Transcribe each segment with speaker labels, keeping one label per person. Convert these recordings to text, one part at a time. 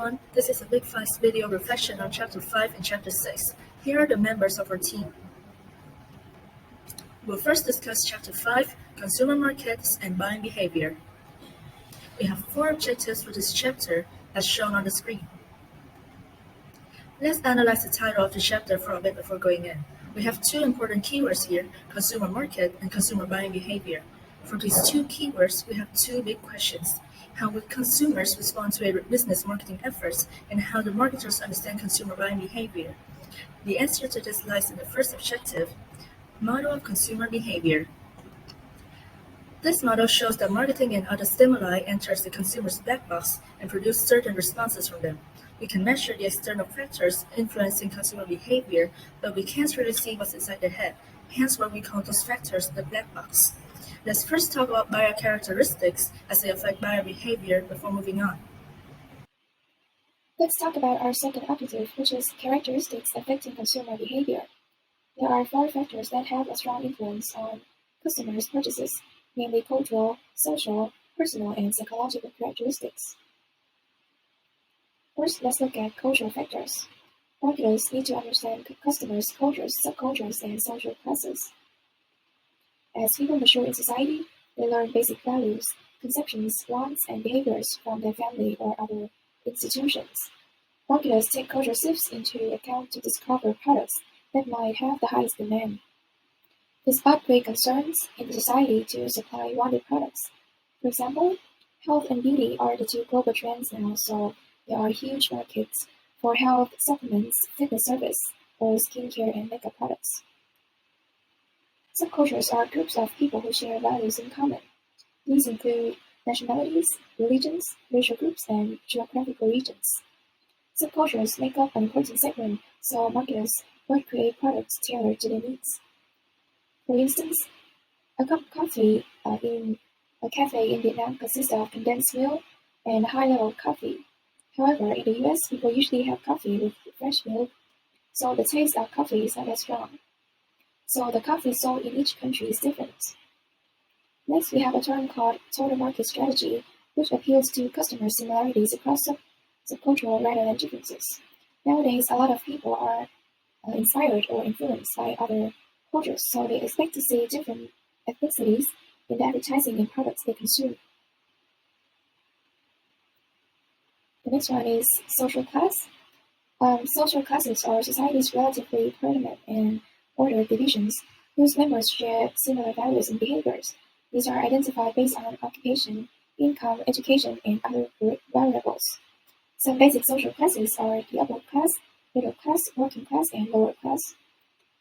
Speaker 1: everyone, this is a Big Five's video reflection on Chapter 5 and Chapter 6. Here are the members of our team. We'll first discuss Chapter 5, Consumer Markets and Buying Behavior. We have 4 objectives for this chapter, as shown on the screen. Let's analyze the title of the chapter for a bit before going in. We have 2 important keywords here, consumer market and consumer buying behavior. For these 2 keywords, we have 2 big questions. How would consumers respond to a business marketing efforts, and how do marketers understand consumer buying behavior? The answer to this lies in the first objective, model of consumer behavior. This model shows that marketing and other stimuli enters the consumer's black box and produce certain responses from them. We can measure the external factors influencing consumer behavior, but we can't really see what's inside the head, hence why we call those factors the black box. Let's first talk about buyer characteristics as they affect buyer behavior before moving on.
Speaker 2: Let's talk about our second objective, which is characteristics affecting consumer behavior. There are 4 factors that have a strong influence on customers' purchases, namely cultural, social, personal, and psychological characteristics. First, let's look at cultural factors. Marketers need to understand customers' cultures, subcultures, and social classes. As people mature in society, they learn basic values, conceptions, wants, and behaviors from their family or other institutions. Marketers take cultural shifts into account to discover products that might have the highest demand. This sparks great concerns in the society to supply wanted products. For example, health and beauty are the 2 global trends now, so there are huge markets for health supplements, fitness service, or skincare and makeup products. Subcultures are groups of people who share values in common. These include nationalities, religions, racial groups, and geographical regions. Subcultures make up an important segment, so marketers might create products tailored to their needs. For instance, a cup of coffee in a cafe in Vietnam consists of condensed milk and high-level coffee. However, in the US, people usually have coffee with fresh milk, so the taste of coffee is not as strong. So the coffee sold in each country is different. Next, we have a term called total market strategy, which appeals to customer similarities across subcultural rather than differences. Nowadays, a lot of people are inspired or influenced by other cultures, so they expect to see different ethnicities in the advertising and products they consume. The next one is social class. Social classes are society's relatively permanent and ordered divisions whose members share similar values and behaviors. These are identified based on occupation, income, education, and other variables. Some basic social classes are the upper class, middle class, working class, and lower class.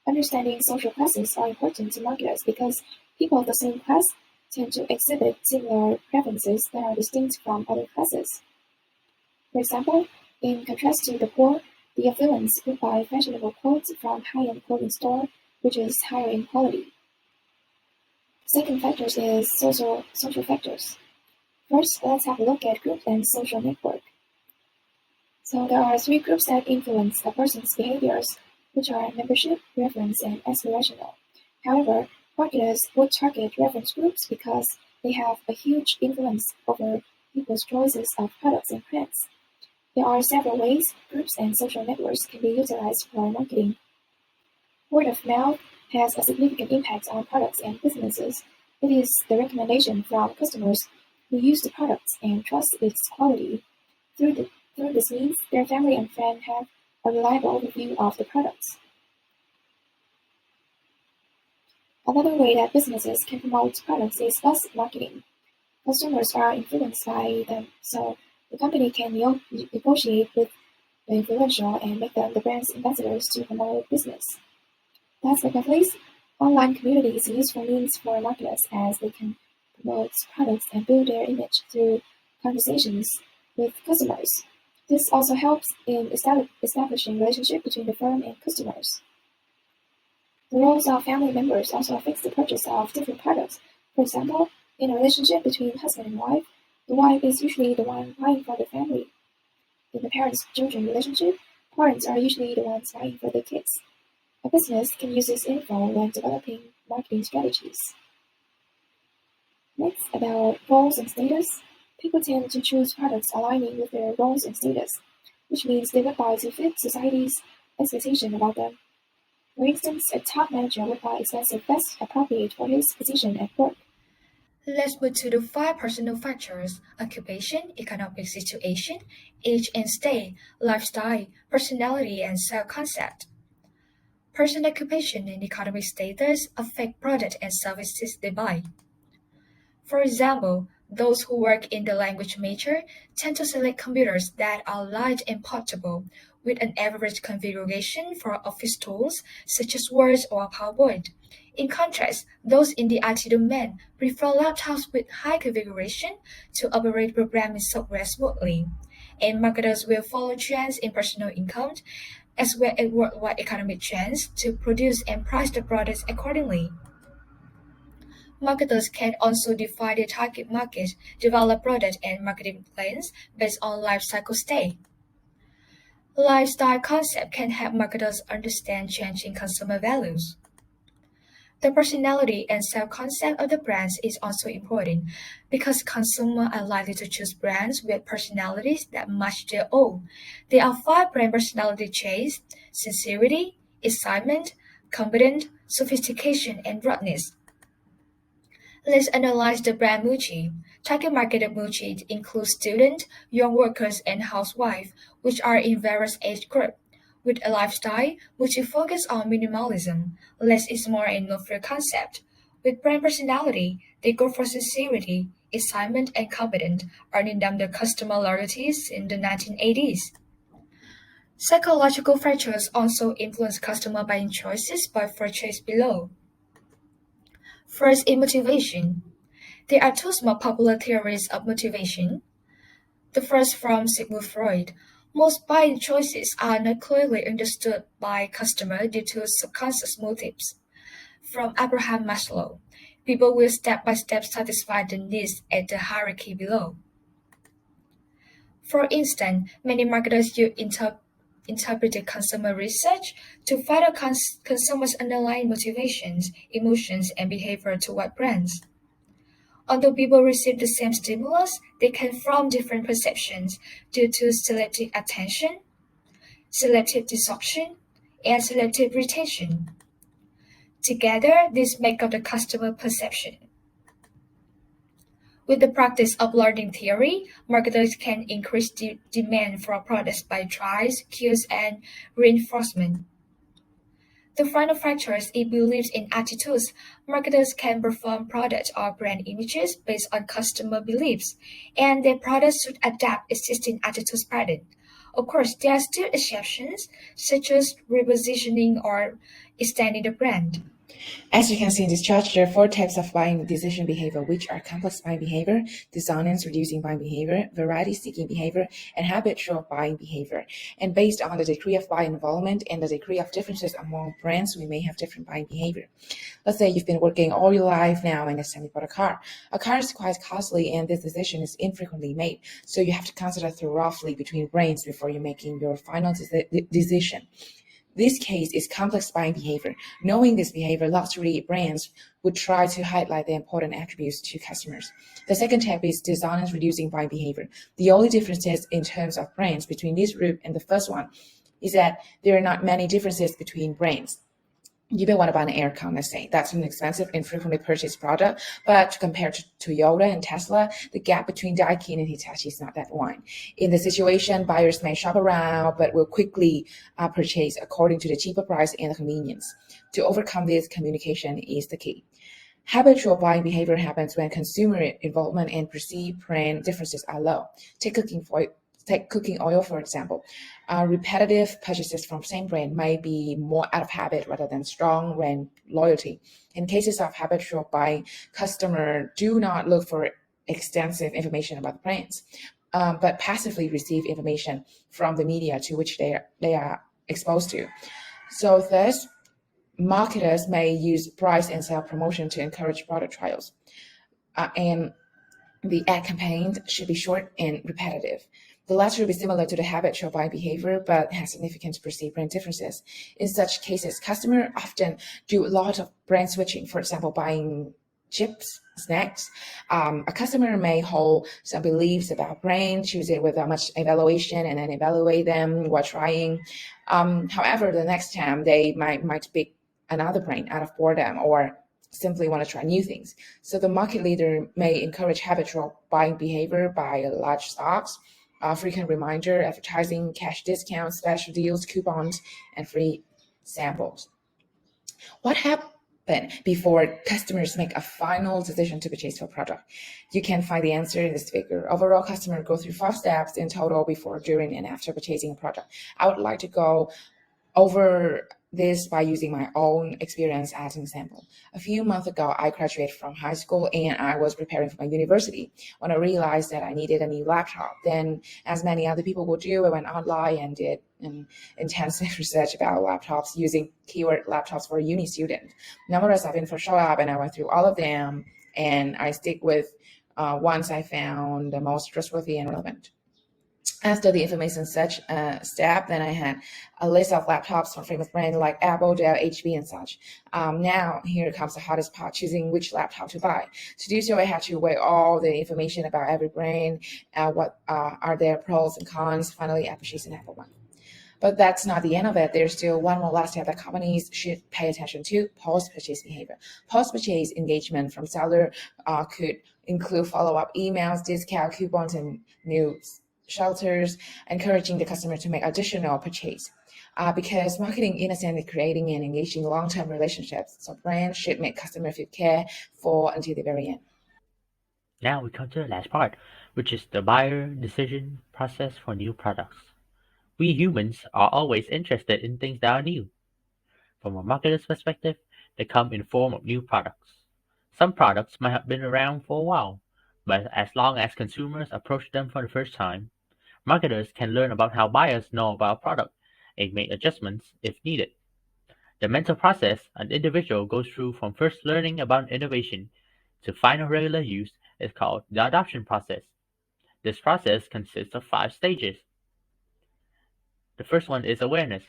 Speaker 2: Understanding social classes are important to marketers because people of the same class tend to exhibit similar preferences that are distinct from other classes. For example, in contrast to the poor, the affluents would buy fashionable clothes from high-end clothing store, which is higher in quality. Second factor is social factors. First, let's have a look at group and social network. So there are 3 groups that influence a person's behaviors, which are membership, reference, and aspirational. However, marketers would target reference groups because they have a huge influence over people's choices of products and brands. There are several ways groups and social networks can be utilized for marketing. Word of mouth has a significant impact on products and businesses. It is the recommendation from customers who use the products and trust its quality. Through this means, their family and friends have a reliable overview of the products. Another way that businesses can promote products is buzz marketing. Consumers are influenced by them, so the company can negotiate with the influential and make them the brand's ambassadors to promote business. Last but not least, online community is a useful means for marketers as they can promote products and build their image through conversations with customers. This also helps in establishing relationship between the firm and customers. The roles of family members also affects the purchase of different products. For example, in a relationship between husband and wife, the wife is usually the one buying for the family. In the parents-children relationship, parents are usually the ones buying for their kids. A business can use this info when developing marketing strategies. Next, about roles and status. People tend to choose products aligning with their roles and status. which means they would buy to fit society's expectation about them. For instance, a top manager would buy expensive vests appropriate for his position at work.
Speaker 3: Let's move to the five personal factors: occupation, economic situation, age and stay, lifestyle, personality, and self-concept. Personal occupation and economic status affect product and services they buy. For example, those who work in the language major tend to select computers that are light and portable, with an average configuration for office tools such as Word or PowerPoint. In contrast, those in the IT domain prefer laptops with high configuration to operate programming software smoothly. And marketers will follow trends in personal income as well as worldwide economic trends to produce and price the products accordingly. Marketers can also define their target market, develop product and marketing plans based on life cycle stage. Lifestyle concept can help marketers understand changing consumer values. The personality and self-concept of the brands is also important because consumers are likely to choose brands with personalities that match their own. There are five brand personality traits: sincerity, excitement, confidence, sophistication, and ruggedness. Let's analyze the brand Muji. Target market of Muji includes students, young workers, and housewives, which are in various age groups. With a lifestyle, Muji focuses on minimalism. Less is more and no-fear concept. With brand personality, they go for sincerity, excitement, and confidence, earning them the customer loyalties in the 1980s. Psychological factors also influence customer buying choices by purchase below. First, in motivation. There are two more popular theories of motivation. The first from Sigmund Freud. Most buying choices are not clearly understood by customers due to subconscious motives. From Abraham Maslow. People will step by step satisfy the needs at the hierarchy below. For instance, many marketers use interpreted consumer research to find out consumers' underlying motivations, emotions, and behavior toward brands. Although people receive the same stimulus, they can form different perceptions due to selective attention, selective distortion, and selective retention. Together, these make up the customer perception. With the practice of learning theory, marketers can increase demand for products by trials, cues, and reinforcement. The final factor is beliefs in attitudes. Marketers can perform product or brand images based on customer beliefs, and their products should adapt existing attitudes pattern. Of course, there are still exceptions, such as repositioning or extending the brand.
Speaker 4: As you can see in this chart, there are four types of buying decision behavior, which are complex buying behavior, dissonance-reducing buying behavior, variety-seeking behavior, and habitual buying behavior. And based on the degree of buying involvement and the degree of differences among brands, we may have different buying behavior. Let's say you've been working all your life now and it's time you bought a car. A car is quite costly and this decision is infrequently made, so you have to consider thoroughly between brands before you're making your final decision. This case is complex buying behavior. Knowing this behavior, luxury brands would try to highlight the important attributes to customers. The second type is dissonance-reducing buying behavior. The only differences in terms of brands between this group and the first one is that there are not many differences between brands. You may want to buy an aircon, let's say. That's an expensive and frequently purchased product, but compared to Toyota and Tesla, the gap between Daikin and Hitachi is not that wide. In this situation, buyers may shop around, but will quickly purchase according to the cheaper price and the convenience. To overcome this, communication is the key. Habitual buying behavior happens when consumer involvement and perceived brand differences are low. Take cooking oil, for example. Repetitive purchases from same brand may be more out of habit rather than strong brand loyalty. In cases of habitual buying, customers do not look for extensive information about the brands, but passively receive information from the media to which they are exposed to. So thus, marketers may use price and self-promotion to encourage product trials. And the ad campaign should be short and repetitive. The latter will be similar to the habitual buying behavior, but has significant perceived brand differences. In such cases, customers often do a lot of brand switching, for example, buying chips, snacks. A customer may hold some beliefs about brand, choose it without much evaluation, and then evaluate them while trying. However, the next time they might pick another brand out of boredom or simply want to try new things. So the market leader may encourage habitual buying behavior by large stocks, frequent reminder, advertising, cash discounts, special deals, coupons, and free samples. What happened before customers make a final decision to purchase your product? You can find the answer in this figure. Overall, customers go through 5 steps in total before, during, and after purchasing a product. I would like to go over this by using my own experience as an example. A few months ago, I graduated from high school and I was preparing for my university. When I realized that I needed a new laptop, then, as many other people would do, I went online and did an intensive research about laptops using keyword laptops for a uni student. Numerous of info showed up and I went through all of them, and I stick with ones I found the most trustworthy and relevant. After the information search step, then I had a list of laptops from famous brands like Apple, Dell, HP, and such. Now, here comes the hardest part, choosing which laptop to buy. To do so, I had to weigh all the information about every brand, what are their pros and cons. Finally, I purchased an Apple one. But that's not the end of it. There's still one more last step that companies should pay attention to: post-purchase behavior. Post-purchase engagement from seller could include follow-up emails, discount coupons, and news shelters, encouraging the customer to make additional purchase. Because marketing, in a sense, is creating and engaging long-term relationships. So brands should make customers feel cared for until the very end.
Speaker 5: Now we come to the last part, which is the buyer decision process for new products. We humans are always interested in things that are new. From a marketer's perspective, they come in form of new products. Some products might have been around for a while, but as long as consumers approach them for the first time, marketers can learn about how buyers know about a product and make adjustments if needed. The mental process an individual goes through from first learning about innovation to final regular use is called the adoption process. This process consists of 5 stages. The first one is awareness,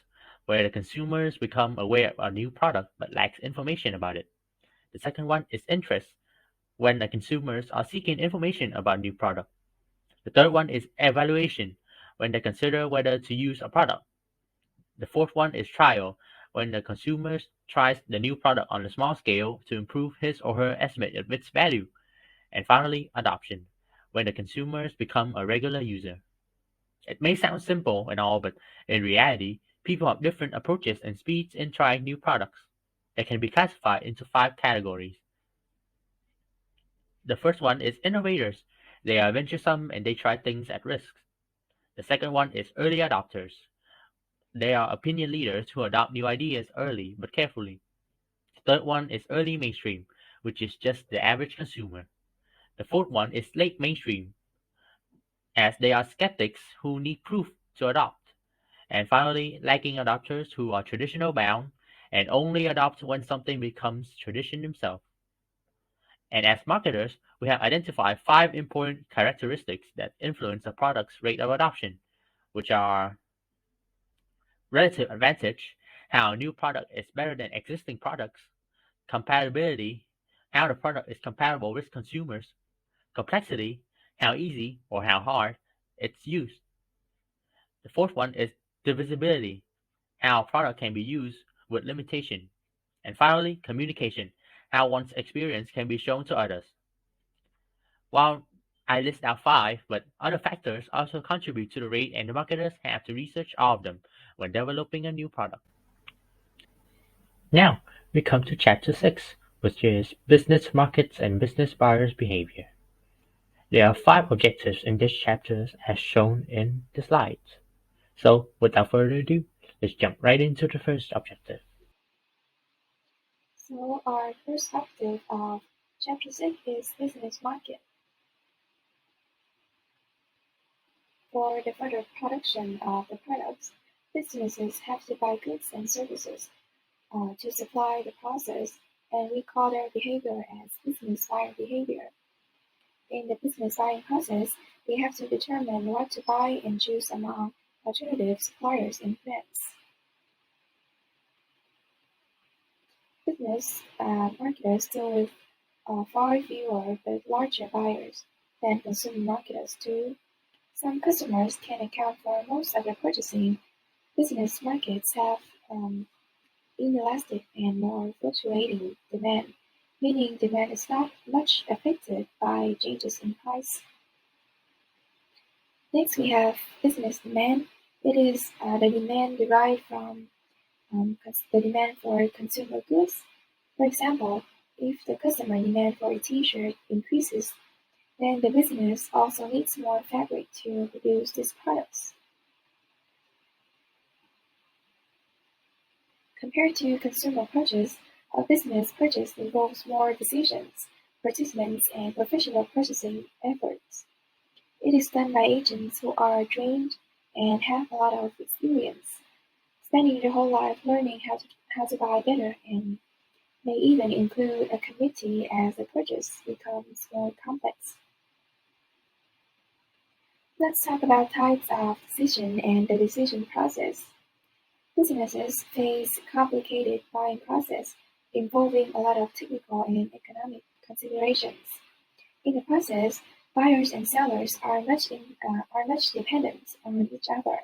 Speaker 5: where the consumers become aware of a new product but lacks information about it. The second one is interest, when the consumers are seeking information about a new product. The third one is evaluation, when they consider whether to use a product. The fourth one is trial, when the consumer tries the new product on a small scale to improve his or her estimate of its value. And finally, adoption, when the consumers become a regular user. It may sound simple and all, but in reality, people have different approaches and speeds in trying new products. They can be classified into 5 categories. The first one is innovators. They are venturesome and they try things at risk. The second one is early adopters. They are opinion leaders who adopt new ideas early but carefully. The third one is early mainstream, which is just the average consumer. The fourth one is late mainstream, as they are skeptics who need proof to adopt. And finally, lagging adopters who are traditional bound and only adopt when something becomes tradition themselves. And as marketers, we have identified 5 important characteristics that influence a product's rate of adoption, which are relative advantage, how a new product is better than existing products; compatibility, how the product is compatible with consumers; complexity, how easy or how hard it's used. The fourth one is divisibility, how a product can be used with limitation. And finally, communication, how one's experience can be shown to others. While I list out 5, but other factors also contribute to the rate, and the marketers have to research all of them when developing a new product. Now, we come to Chapter 6, which is Business Markets and Business Buyers Behavior. There are 5 objectives in this chapter as shown in the slides. So, without further ado, let's jump right into the first objective.
Speaker 2: So our first objective of Chapter 6 is business market. For the further production of the products, businesses have to buy goods and services to supply the process, and we call their behavior as business buyer behavior. In the business buying process, they have to determine what to buy and choose among alternative suppliers and brands. Business marketers deal with far fewer but larger buyers than consumer marketers do. Some customers can account for most of the purchasing. Business markets have inelastic and more fluctuating demand, meaning demand is not much affected by changes in price. Next, we have business demand. It is the demand derived from the demand for consumer goods. For example, if the customer demand for a T-shirt increases, then the business also needs more fabric to produce these products. Compared to consumer purchase, a business purchase involves more decisions, participants, and professional purchasing efforts. It is done by agents who are trained and have a lot of experience, spending their whole life learning how to buy better, and may even include a committee as the purchase becomes more complex. Let's talk about types of decision and the decision process. Businesses face complicated buying process involving a lot of technical and economic considerations. In the process, buyers and sellers are much dependent on each other.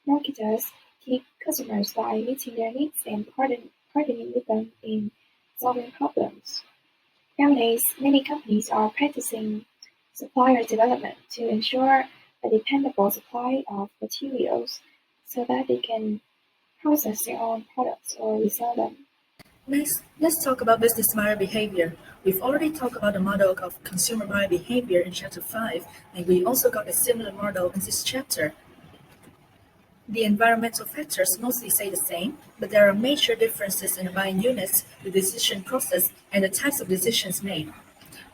Speaker 2: Marketers keep customers by meeting their needs and partnering with them in solving problems. Nowadays, many companies are practicing supplier development to ensure a dependable supply of materials so that they can process their own products or resell them.
Speaker 1: Next, let's talk about business buyer behavior. We've already talked about the model of consumer buyer behavior in chapter 5, and we also got a similar model in this chapter. The environmental factors mostly stay the same, but there are major differences in the buying units, the decision process, and the types of decisions made.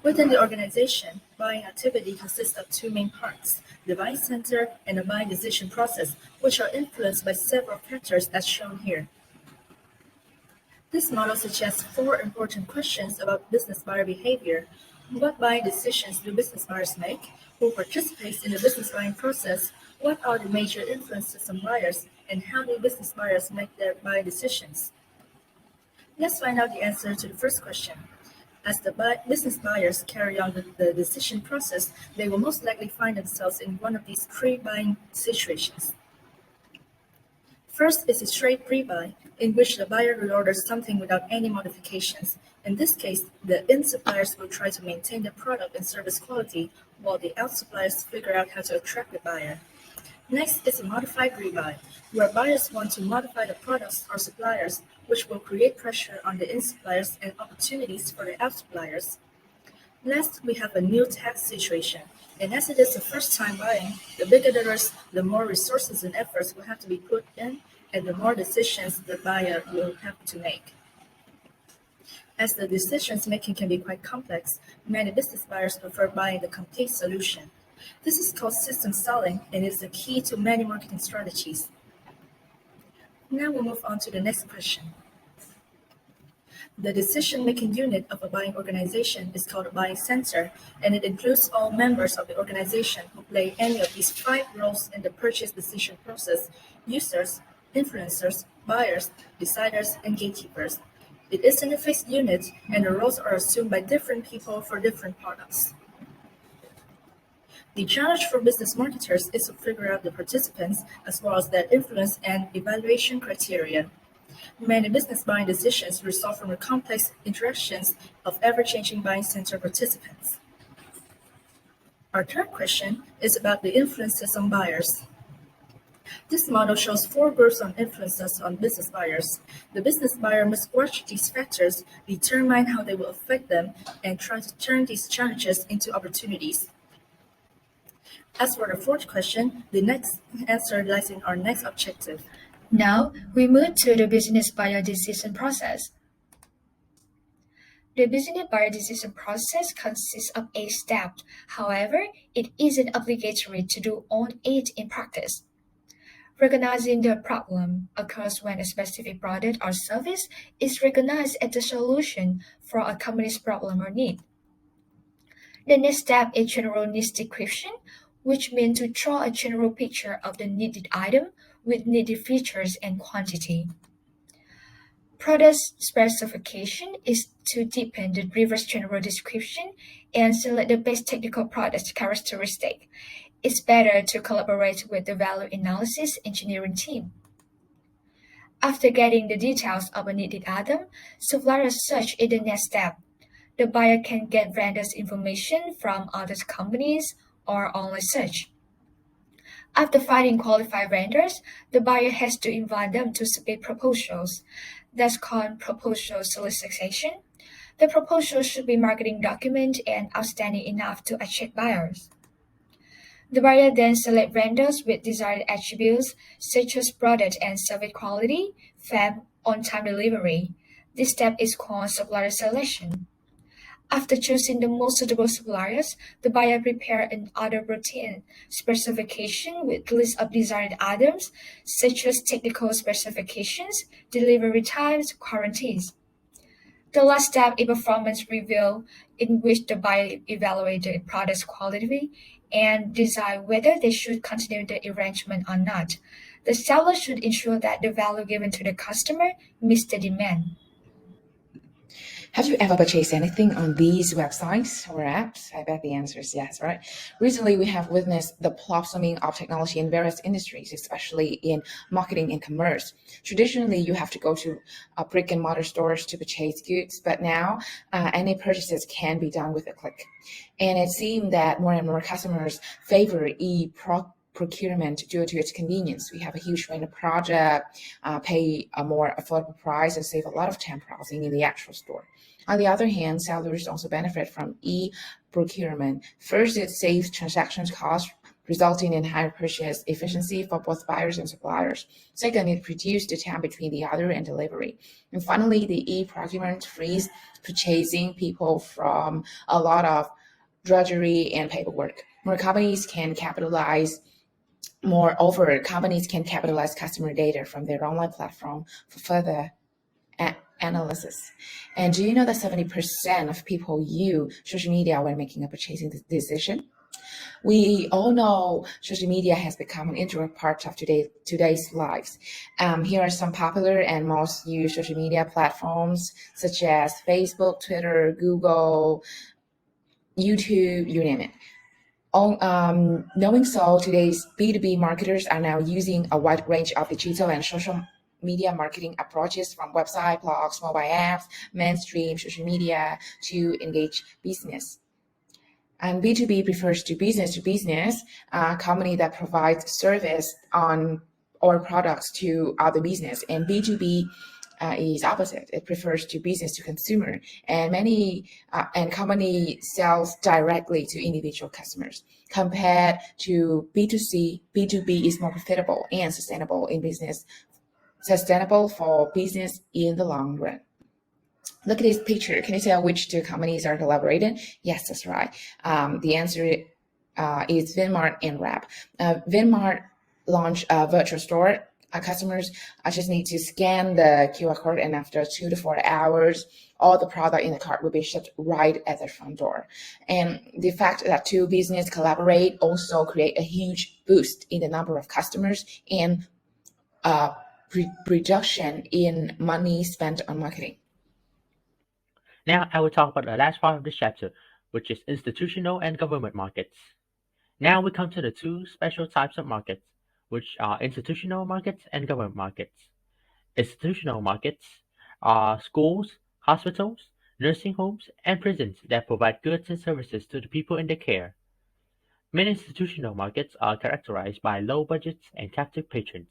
Speaker 1: Within the organization, buying activity consists of two main parts, the buying center and the buying decision process, which are influenced by several factors as shown here. This model suggests 4 important questions about business buyer behavior. What buying decisions do business buyers make? Who participates in the business buying process? What are the major influences on buyers? And how do business buyers make their buying decisions? Let's find out the answer to the first question. As the business buyers carry on the decision process, they will most likely find themselves in one of these pre-buying situations. First is a straight pre-buy, in which the buyer reorders something without any modifications. In this case, the in-suppliers will try to maintain the product and service quality, while the out-suppliers figure out how to attract the buyer. Next is a modified rebuy, where buyers want to modify the products or suppliers, which will create pressure on the in-suppliers and opportunities for the out-suppliers. Last, we have a new tax situation, and as it is the first time buying, the bigger the risk, the more resources and efforts will have to be put in, and the more decisions the buyer will have to make. As the decisions making can be quite complex, many business buyers prefer buying the complete solution. This is called system selling and is the key to many marketing strategies. Now we'll move on to the next question. The decision-making unit of a buying organization is called a buying center, and it includes all members of the organization who play any of these 5 roles in the purchase decision process: users, influencers, buyers, deciders, and gatekeepers. It is an fixed unit, and the roles are assumed by different people for different products. The challenge for business marketers is to figure out the participants as well as their influence and evaluation criteria. Many business buying decisions result from the complex interactions of ever-changing buying center participants. Our third question is about the influences on buyers. This model shows 4 groups of influences on business buyers. The business buyer must watch these factors, determine how they will affect them, and try to turn these challenges into opportunities. As for the fourth question, the next answer lies in our next objective.
Speaker 3: Now, we move to the business buyer decision process. The business buyer decision process consists of 8 steps. However, it isn't obligatory to do all 8 in practice. Recognizing the problem occurs when a specific product or service is recognized as the solution for a company's problem or need. The next step is general needs description, which means to draw a general picture of the needed item with needed features and quantity. product specification is to deepen the reverse general description and select the best technical product characteristic. It's better to collaborate with the value analysis engineering team. After getting the details of a needed item, supplier search is the next step. The buyer can get vendors information from other companies or online search. After finding qualified vendors, the buyer has to invite them to submit proposals. That's called proposal solicitation. The proposal should be marketing document and outstanding enough to attract buyers. The buyer then select vendors with desired attributes such as product and service quality, fab, on-time delivery. This step is called supplier selection. After choosing the most suitable suppliers, the buyer prepares an order routine specification with list of desired items such as technical specifications, delivery times, guarantees. The last step is performance review, in which the buyer evaluates the product's quality and decide whether they should continue the arrangement or not. The seller should ensure that the value given to the customer meets the demand.
Speaker 4: Have you ever purchased anything on these websites or apps? I bet the answer is yes, right? Recently, we have witnessed the blossoming of technology in various industries, especially in marketing and commerce. Traditionally, you have to go to brick and mortar stores to purchase goods, but now any purchases can be done with a click. And it seems that more and more customers favor procurement due to its convenience. We have a huge range of project, pay a more affordable price, and save a lot of time browsing in the actual store. On the other hand, sellers also benefit from e-procurement. First, it saves transactions costs, resulting in higher purchase efficiency for both buyers and suppliers. Second, it reduces the time between the order and delivery. And finally, the e-procurement frees purchasing people from a lot of drudgery and paperwork. Moreover, companies can capitalize customer data from their online platform for further analysis. And do you know that 70% of people use social media when making a purchasing decision? We all know social media has become an integral part of today's lives. Here are some popular and most used social media platforms such as Facebook, Twitter, Google, YouTube, you name it. Knowing so, today's B2B marketers are now using a wide range of digital and social media marketing approaches, from website, blogs, mobile apps, mainstream social media, to engage business. And B2B refers to business, a company that provides service on or products to other business. And B2B is opposite. It refers to business to consumer, and company sells directly to individual customers. Compared to B2C, B2B is more profitable and sustainable for business in the long run. Look at this picture. Can you tell which two companies are collaborating? Yes, that's right. The answer is Vinmart and Wrap. Vinmart launched a virtual store. Customers just need to scan the QR code, and after 2 to 4 hours, all the product in the cart will be shipped right at their front door. And the fact that two businesses collaborate also create a huge boost in the number of customers and reduction in money spent on marketing.
Speaker 5: Now I will talk about the last part of this chapter, which is institutional and government markets. Now we come to the two special types of markets, which are institutional markets and government markets. Institutional markets are schools, hospitals, nursing homes, and prisons that provide goods and services to the people in their care. Many institutional markets are characterized by low budgets and captive patrons.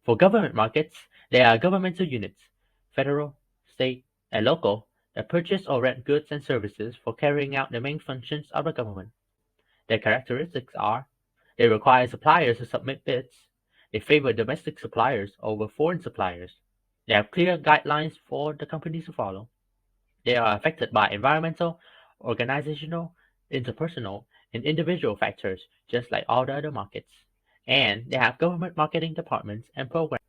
Speaker 5: For government markets, there are governmental units, federal, state, and local, that purchase or rent goods and services for carrying out the main functions of the government. Their characteristics are: they require suppliers to submit bids. They favor domestic suppliers over foreign suppliers. They have clear guidelines for the companies to follow. They are affected by environmental, organizational, interpersonal, and individual factors, just like all the other markets. And they have government marketing departments and programs.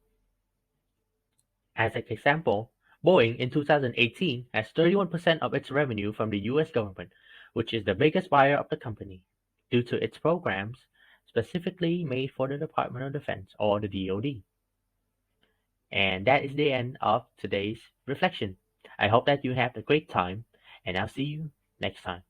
Speaker 5: As an example, Boeing in 2018 has 31% of its revenue from the US government, which is the biggest buyer of the company, due to its programs specifically made for the Department of Defense, or the DoD. And that is the end of today's reflection. I hope that you have a great time, and I'll see you next time.